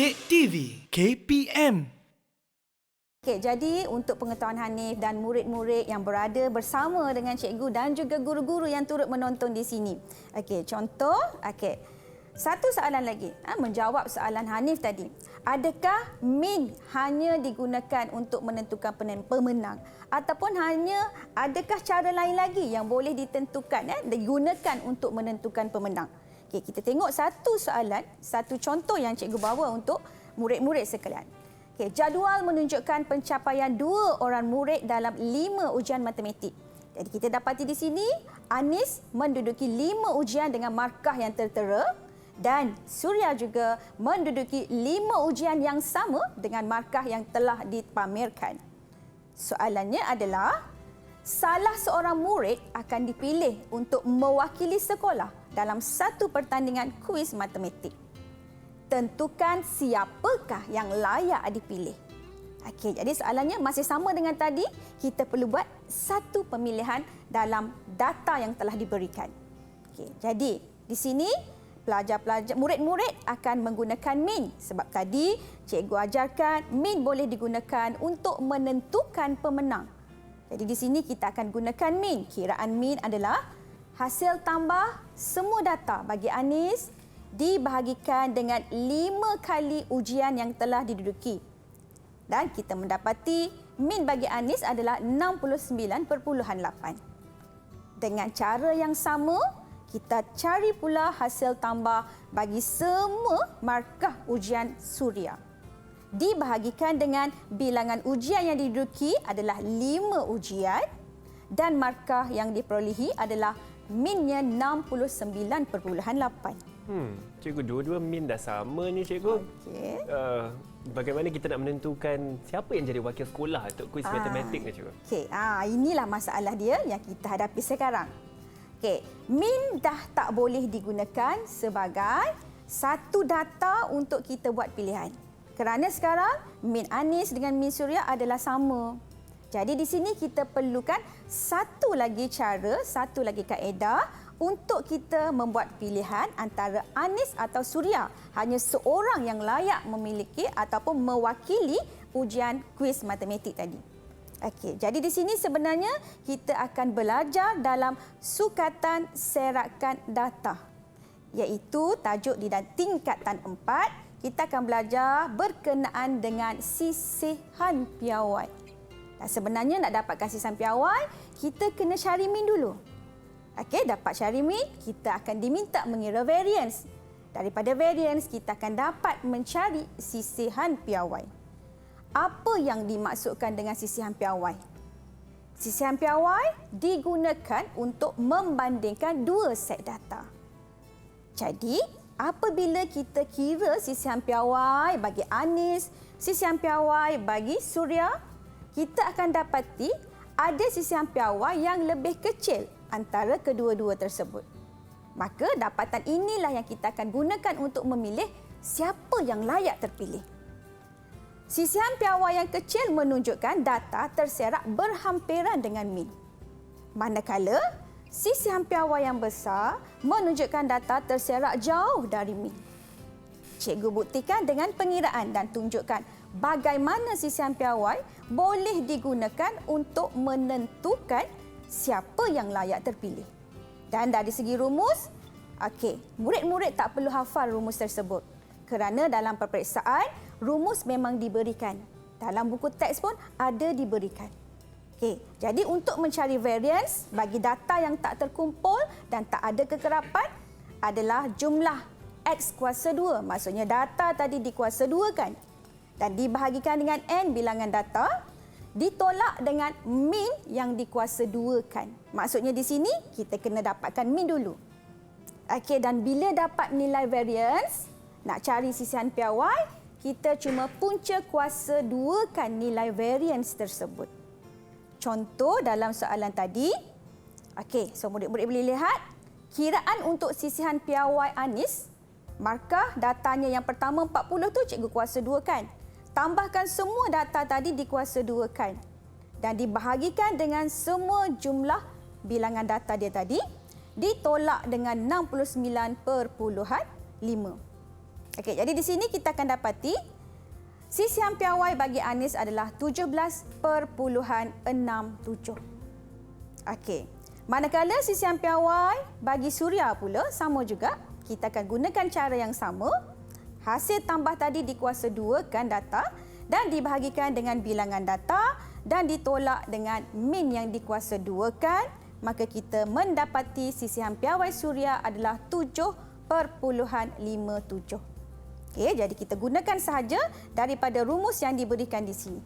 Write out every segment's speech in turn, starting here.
Kek TV KPM. Okey, jadi untuk pengetahuan Hanif dan murid-murid yang berada bersama dengan cikgu dan juga guru-guru yang turut menonton di sini. Okey, contoh, satu soalan lagi. Menjawab soalan Hanif tadi. Adakah min hanya digunakan untuk menentukan pemenang? Ataupun hanya adakah cara lain lagi yang boleh digunakan untuk menentukan pemenang? Okey, kita tengok satu soalan, satu contoh yang cikgu bawa untuk murid-murid sekalian. Okey, jadual menunjukkan pencapaian 2 orang murid dalam 5 ujian matematik. Jadi kita dapati di sini Anis menduduki 5 ujian dengan markah yang tertera dan Suria juga menduduki 5 ujian yang sama dengan markah yang telah dipamerkan. Soalannya adalah, salah seorang murid akan dipilih untuk mewakili sekolah dalam satu pertandingan kuis matematik. Tentukan siapakah yang layak dipilih. Okey, jadi soalannya masih sama dengan tadi. Kita perlu buat satu pemilihan dalam data yang telah diberikan. Okey, jadi di sini pelajar-pelajar, murid-murid akan menggunakan min. Sebab tadi cikgu ajarkan min boleh digunakan untuk menentukan pemenang. Jadi di sini kita akan gunakan min. Kiraan min adalah hasil tambah semua data bagi Anis dibahagikan dengan 5 kali ujian yang telah diduduki. Dan kita mendapati min bagi Anis adalah 69.8. Dengan cara yang sama, kita cari pula hasil tambah bagi semua markah ujian Suria. Dibahagikan dengan bilangan ujian yang diduduki adalah 5 ujian dan markah yang diperolehi adalah minnya 69.8. Cikgu, dua-dua min dah sama ni, cikgu. Okey. Bagaimana kita nak menentukan siapa yang jadi wakil sekolah untuk kuis matematik ni, cikgu? Okey, inilah masalah dia yang kita hadapi sekarang. Okey, min dah tak boleh digunakan sebagai satu data untuk kita buat pilihan. Kerana sekarang min Anis dengan min Suria adalah sama. Jadi di sini kita perlukan satu lagi cara, satu lagi kaedah untuk kita membuat pilihan antara Anis atau Suria. Hanya seorang yang layak memiliki ataupun mewakili ujian kuis matematik tadi. Okey, jadi di sini sebenarnya kita akan belajar dalam sukatan serakan data. Iaitu tajuk di tingkatan 4, kita akan belajar berkenaan dengan sisihan piawai. Dan sebenarnya nak dapatkan sisihan piawai, kita kena cari min dulu. Okey, dapat cari min, kita akan diminta mengira variance. Daripada variance, kita akan dapat mencari sisihan piawai. Apa yang dimaksudkan dengan sisihan piawai? Sisihan piawai digunakan untuk membandingkan 2 set data. Jadi, apabila kita kira sisihan piawai bagi Anis, sisihan piawai bagi Suria, kita akan dapati ada sisihan piawai yang lebih kecil antara kedua-dua tersebut. Maka dapatan inilah yang kita akan gunakan untuk memilih siapa yang layak terpilih. Sisihan piawai yang kecil menunjukkan data terserak berhampiran dengan min. Manakala sisihan piawai yang besar menunjukkan data terserak jauh dari min. Cikgu buktikan dengan pengiraan dan tunjukkan bagaimana sisihan piawai boleh digunakan untuk menentukan siapa yang layak terpilih. Dan dari segi rumus, murid-murid tak perlu hafal rumus tersebut. Kerana dalam peperiksaan, rumus memang diberikan. Dalam buku teks pun ada diberikan. Jadi untuk mencari variance bagi data yang tak terkumpul dan tak ada kekerapan adalah jumlah X kuasa 2. Maksudnya data tadi dikuasa 2 kan? Dan dibahagikan dengan N bilangan data, ditolak dengan min yang dikuasa 2 kan? Maksudnya di sini kita kena dapatkan min dulu. Dan bila dapat nilai variance, nak cari sisihan piawai, kita cuma punca kuasa 2 kan nilai variance tersebut. Contoh dalam soalan tadi, so murid-murid boleh lihat, kiraan untuk sisihan piawai Anis, markah datanya yang pertama 40 tu cikgu kuasa 2 kan. Tambahkan semua data tadi dikuasa 2 kan. Dan dibahagikan dengan semua jumlah bilangan data dia tadi, ditolak dengan 69.5. Okey, jadi di sini kita akan dapati sisihan piawai bagi Anis adalah 17.67. Okey. Manakala sisihan piawai bagi Suria pula sama juga, kita akan gunakan cara yang sama. Hasil tambah tadi dikuasa 2kan data dan dibahagikan dengan bilangan data dan ditolak dengan min yang dikuasa 2kan, maka kita mendapati sisihan piawai Suria adalah 7.57. Okey, jadi kita gunakan sahaja daripada rumus yang diberikan di sini.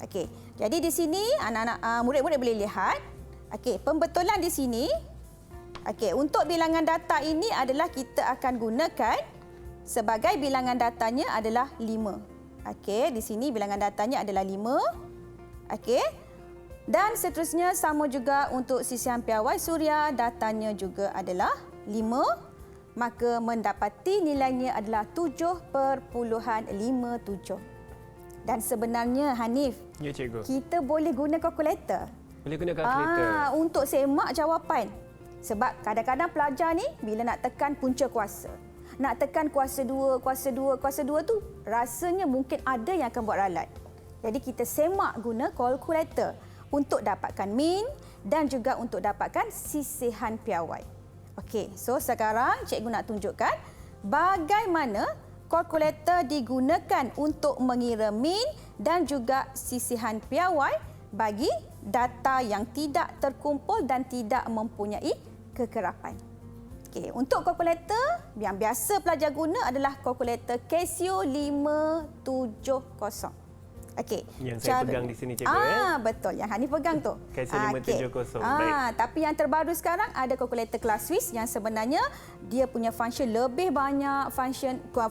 Okey, jadi di sini anak-anak murid-murid boleh lihat. Okey, pembetulan di sini. Okey, untuk bilangan data ini adalah kita akan gunakan sebagai bilangan datanya adalah 5. Okey, di sini bilangan datanya adalah 5. Okey. Dan seterusnya sama juga untuk sisihan piawai Suria, datanya juga adalah 5. Maka mendapati nilainya adalah 7.57. Dan sebenarnya Hanif, Ya, cikgu. kita boleh guna kalkulator. Boleh guna kalkulator. Untuk semak jawapan. Sebab kadang-kadang pelajar ni bila nak tekan punca kuasa, nak tekan kuasa 2 tu rasanya mungkin ada yang akan buat ralat. Jadi kita semak guna kalkulator untuk dapatkan min dan juga untuk dapatkan sisihan piawai. Okey, so sekarang cikgu nak tunjukkan bagaimana kalkulator digunakan untuk mengira min dan juga sisihan piawai bagi data yang tidak terkumpul dan tidak mempunyai kekerapan. Okey, untuk kalkulator yang biasa pelajar guna adalah kalkulator Casio 570. Okey. Yang saya pegang di sini, cikgu. Betul. Yang Hanif pegang tu. Casio 570. Baik. Tapi yang terbaru sekarang ada kalkulator kelas Swiss yang sebenarnya dia punya function lebih banyak,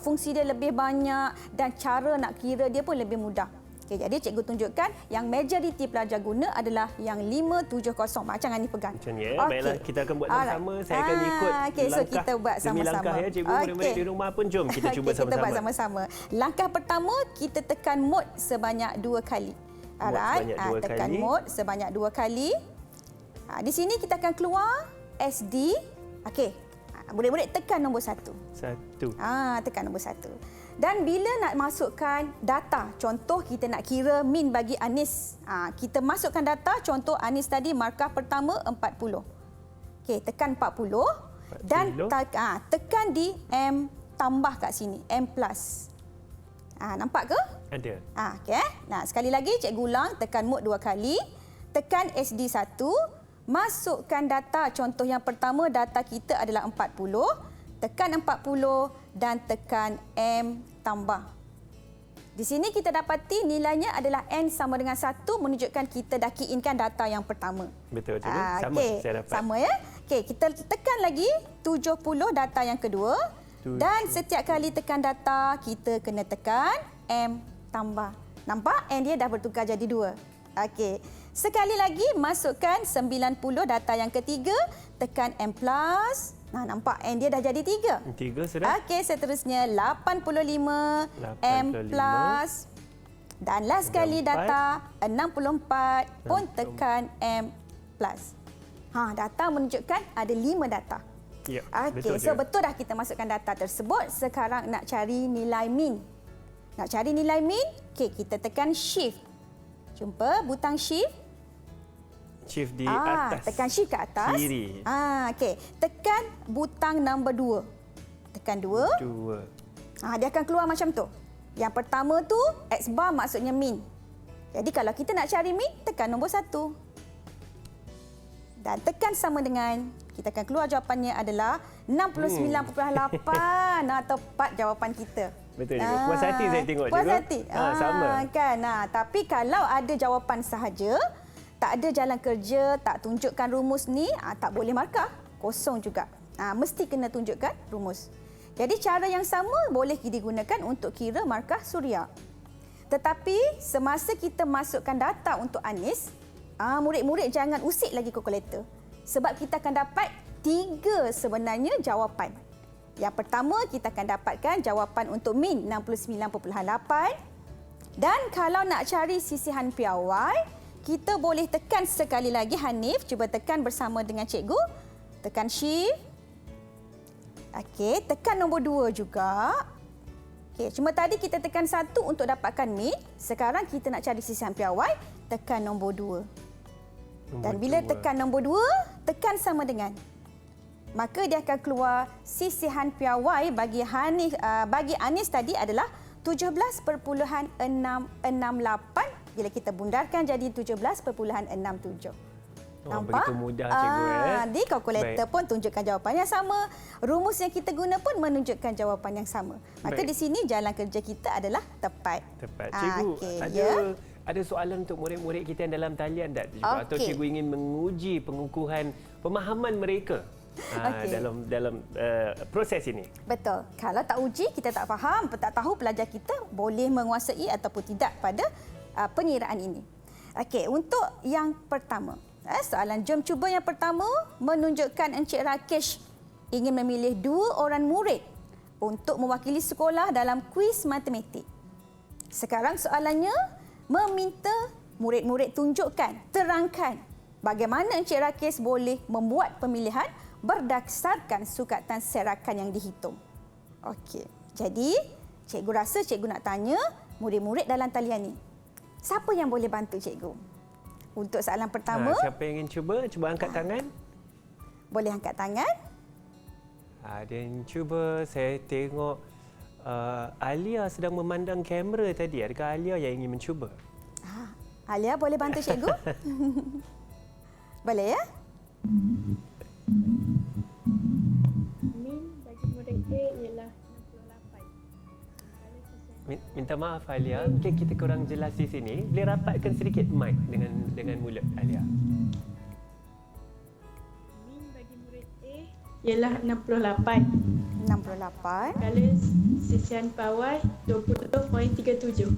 fungsi dia lebih banyak dan cara nak kira dia pun lebih mudah. Okey, jadi cikgu tunjukkan yang majoriti pelajar guna adalah yang 570 macam Hanif pegang. Macam ni, baiklah, kita akan buat sama-sama. Saya akan ikut so langkah kita buat demi sama-sama. langkah ya, cikgu. Murid-murid di rumah pun jom kita cuba Kita sama-sama. buat sama-sama. Langkah pertama kita tekan mode sebanyak 2 kali. Sebanyak 2 tekan kali. mode sebanyak 2 kali. Di sini kita akan keluar SD. Okey. Murid-murid tekan nombor 1. 1. Tekan nombor 1. Dan bila nak masukkan data, contoh kita nak kira min bagi Anis. Kita masukkan data, contoh Anis tadi markah pertama 40. Okey, tekan 40 dan tekan di M tambah kat sini, M+. Nampak ke? Ada. Okey. Nah, sekali lagi cikgu ulang, tekan mode 2 kali, tekan SD 1, masukkan data. Contoh yang pertama data kita adalah 40. Tekan 40 dan tekan M tambah. Di sini kita dapati nilainya adalah N sama dengan 1 menunjukkan kita dah key in kan data yang pertama. Betul, cikgu. Sama saya dapat. Sama ya. Okey, kita tekan lagi 70 data yang kedua. Dan setiap kali tekan data, kita kena tekan M tambah. Nampak? N dia dah bertukar jadi 2. Okey. Sekali lagi masukkan 90 data yang ketiga, tekan M+. Nampak N dia dah jadi 3. 3 sudah. Okey, seterusnya 85 M+. Dan last sekali data 64 pun tekan M+. Data menunjukkan ada 5 data. Ya, Okey, so betul dah kita masukkan data tersebut. Sekarang nak cari nilai min. Nak cari nilai min, okey, kita tekan shift. Jumpa butang shift. Shift di atas. Tekan shift ke atas. Kiri. Okey, tekan butang nombor 2. Tekan 2. 2. Dia akan keluar macam tu. Yang pertama tu X bar maksudnya min. Jadi kalau kita nak cari min, tekan nombor 1. Dan tekan sama dengan, kita akan keluar jawapannya adalah 69.8. Tepat jawapan kita. Betul juga. Puas hati saya tengok, puas cikgu. hati. Sama. Kan. Tapi kalau ada jawapan sahaja, tak ada jalan kerja, tak tunjukkan rumus ni, tak boleh markah. Kosong juga. Mesti kena tunjukkan rumus. Jadi cara yang sama boleh digunakan untuk kira markah Suria. Tetapi semasa kita masukkan data untuk Anis, murid-murid jangan usik lagi kalkulator. Sebab kita akan dapat 3 sebenarnya jawapan. Yang pertama, kita akan dapatkan jawapan untuk min 69.8. Dan kalau nak cari sisihan piawai, kita boleh tekan sekali lagi. Hanif, cuba tekan bersama dengan cikgu. Tekan shift. Okey, tekan nombor 2 juga. Okey, cuma tadi kita tekan 1 untuk dapatkan min. Sekarang kita nak cari sisihan piawai, tekan nombor 2. Dan bila tekan nombor 2, tekan sama dengan. Maka dia akan keluar sisihan piawai bagi Anis tadi adalah 17.668 bila kita bundarkan jadi 17.67. Nampak? Begitu mudah cikgu. Di kalkulator pun tunjukkan jawapan yang sama. Rumus yang kita guna pun menunjukkan jawapan yang sama. Maka Baik. di sini jalan kerja kita adalah tepat. Tepat. Cikgu, okey, ada soalan untuk murid-murid kita yang dalam talian tak? Cikgu? Atau Okey. cikgu ingin menguji pengukuhan pemahaman mereka Okey. dalam proses ini? Betul. Kalau tak uji, kita tak faham, tak tahu pelajar kita boleh menguasai ataupun tidak pada pengiraan ini. Okey, untuk yang pertama. Soalan jom cuba yang pertama menunjukkan Encik Rakesh ingin memilih 2 orang murid untuk mewakili sekolah dalam kuis matematik. Sekarang soalannya meminta murid-murid tunjukkan, terangkan bagaimana Encik Rakesh boleh membuat pemilihan berdasarkan sukatan serakan yang dihitung. Okey. Jadi, cikgu rasa cikgu nak tanya murid-murid dalam talian ni. Siapa yang boleh bantu cikgu? Untuk soalan pertama, Siapa yang ingin cuba? Cuba angkat tangan. boleh angkat tangan. Ada yang cuba. Saya tengok Alia sedang memandang kamera tadi. Adakah Alia yang ingin mencuba? Alia boleh bantu cikgu? Boleh ya? Min bagi murid A ialah 68. Minta maaf Alia, mungkin kita kurang jelas di sini. Boleh rapatkan sedikit mic dengan mulut Alia. Min bagi murid A ialah 68. 68. Kalau sisihan bawah 20.37.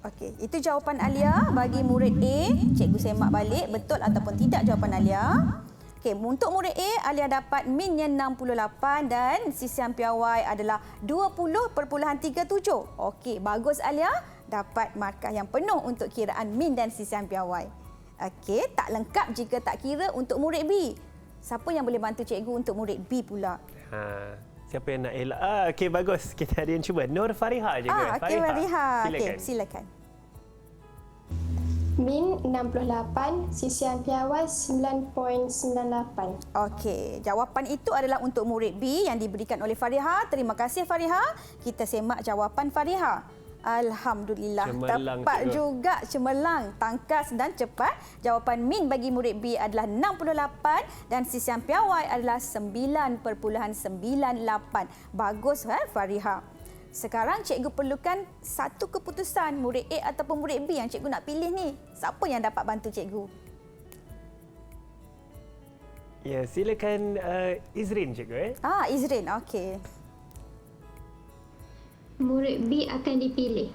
Okey, itu jawapan Alia bagi murid A. Cikgu semak balik betul ataupun tidak jawapan Alia. Okey, untuk murid A, Alia dapat minnya 68 dan sisihan piawai adalah 20.37. Okey, bagus Alia. Dapat markah yang penuh untuk kiraan min dan sisihan piawai. Okey, tak lengkap jika tak kira untuk murid B. Siapa yang boleh bantu cikgu untuk murid B pula? Siapa yang nak elak? Okey, bagus. Kita ada yang cuba. Nur Fariha juga. Okey, Fariha. Silakan. Okey, silakan. Min 68, sisihan piawai 9.98. Okey, jawapan itu adalah untuk murid B yang diberikan oleh Fariha. Terima kasih Fariha. Kita semak jawapan Fariha. Alhamdulillah. Cemerlang, tepat cikgu. juga, cemerlang, tangkas dan cepat. Jawapan min bagi murid B adalah 68 dan sisihan piawai adalah 9.98. Bagus Fariha. Sekarang cikgu perlukan satu keputusan murid A ataupun murid B yang cikgu nak pilih ni. Siapa yang dapat bantu cikgu? Ya, silakan Izrin cikgu. Izrin. Okey. Murid B akan dipilih.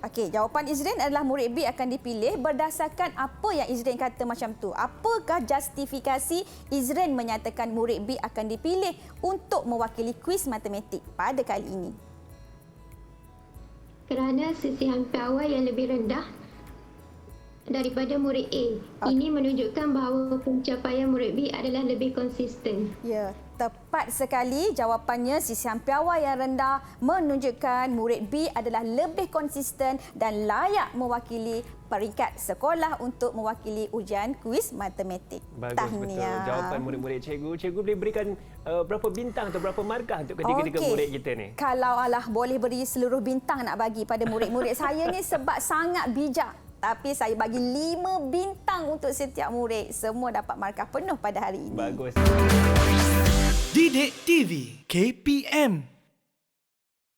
Okey, jawapan Izrin adalah murid B akan dipilih berdasarkan apa yang Izrin kata macam tu. Apakah justifikasi Izrin menyatakan murid B akan dipilih untuk mewakili kuis matematik pada kali ini? Kerana sisihan piawai yang lebih rendah daripada murid A. Ini menunjukkan bahawa pencapaian murid B adalah lebih konsisten. Ya, tepat sekali jawapannya. Sisihan piawai yang rendah menunjukkan murid B adalah lebih konsisten dan layak mewakili peringkat sekolah untuk mewakili ujian kuis matematik. Bagus, betul. Jawapan murid-murid cikgu. Cikgu boleh berikan berapa bintang atau berapa markah untuk ketiga-tiga murid kita ni? Kalau Allah boleh beri seluruh bintang nak bagi pada murid-murid saya ni sebab sangat bijak. Tapi saya bagi 5 bintang untuk setiap murid. Semua dapat markah penuh pada hari ini. Bagus. Didik TV KPM